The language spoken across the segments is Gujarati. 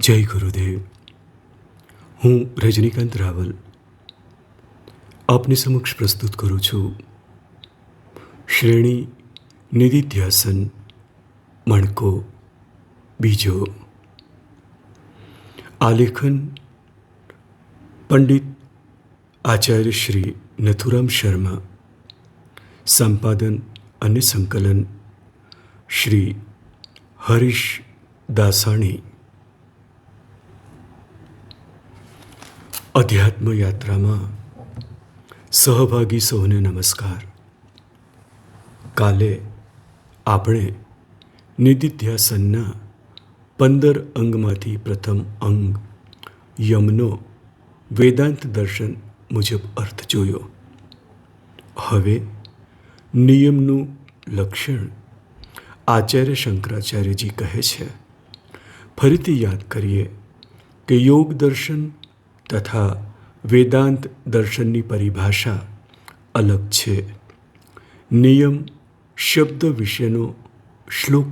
જય ગુરુદેવ. હું રજનીકાંત રાવલ આપની સમક્ષ પ્રસ્તુત કરું છું શ્રેણી નિધિધ્યાસન મણકો બીજો. આલેખન પંડિત આચાર્ય શ્રી નથુરામ શર્મા. સંપાદન અને સંકલન શ્રી હરીશ દાસાણી. અધ્યાત્મ યાત્રામાં સહભાગી સૌને નમસ્કાર. કાલે આપણે નિધિધ્યાસનના 15 અંગમાંથી પ્રથમ અંગ યમનો વેદાંત દર્શન મુજબ અર્થ જોયો. હવે નિયમનું લક્ષણ આચાર્ય શંકરાચાર્યજી કહે છે. ફરીથી યાદ કરીએ કે યોગ દર્શન તથા વેદાંત દર્શનની પરિભાષા અલગ છે. નિયમ શબ્દ વિશેનો શ્લોક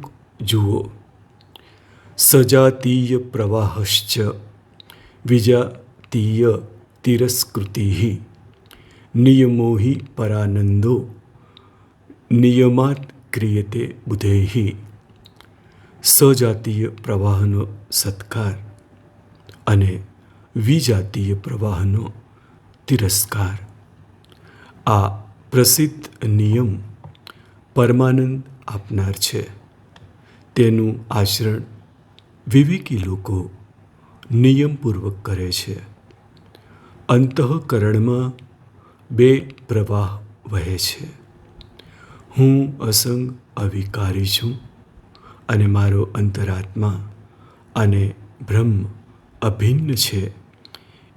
જુઓ. સજાતીય પ્રવાહશ્ચ વિજાતીય તિરસ્કૃતિ નિયમો હિ પરાનંદો નિયમાત ક્રિયતે બુધૈ. સજાતીય પ્રવાહનો સત્કાર અને વિજાતીય પ્રવાહનો તિરસ્કાર. આ પ્રસિદ્ધ નિયમ પરમાનંદ આપનાર છે. તેનું આચરણ વિવેકી લોકો નિયમપૂર્વક કરે છે. અંતઃકરણમાં 2 પ્રવાહ વહે છે. હું અસંગ અવિકારી છું અને મારો અંતરાત્મા અને બ્રહ્મ અભિન્ન છે.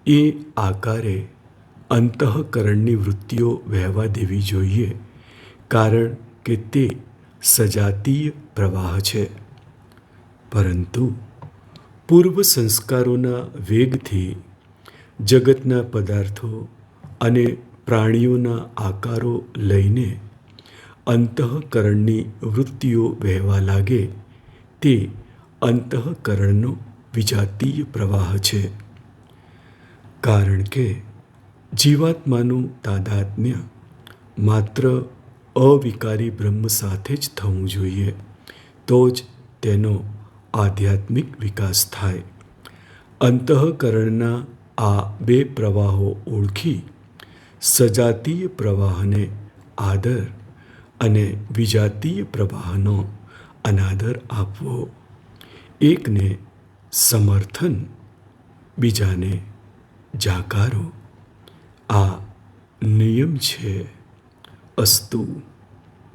એ આકારે અંતઃકરણની વૃત્તિઓ વહેવા દેવી જોઈએ, કારણ કે તે સજાતીય પ્રવાહ છે. પરંતુ પૂર્વ સંસ્કારોના વેગથી જગતના પદાર્થો અને પ્રાણીઓના આકારો લઈને અંતઃકરણની વૃત્તિઓ વહેવા લાગે તે અંતઃકરણનો વિજાતીય પ્રવાહ છે. કારણ કે જીવાત્માનું તાદાત્મ્ય માત્ર અવિકારી બ્રહ્મ સાથે જ થવું જોઈએ, તો જ તેનો આધ્યાત્મિક વિકાસ થાય. અંતઃકરણના આ 2 પ્રવાહો ઓળખી સજાતીય પ્રવાહને આદર અને વિજાતીય પ્રવાહનો અનાદર આપવો. એકને સમર્થન, બીજાને જાકારો. આ નિયમ છે. અસ્તુ.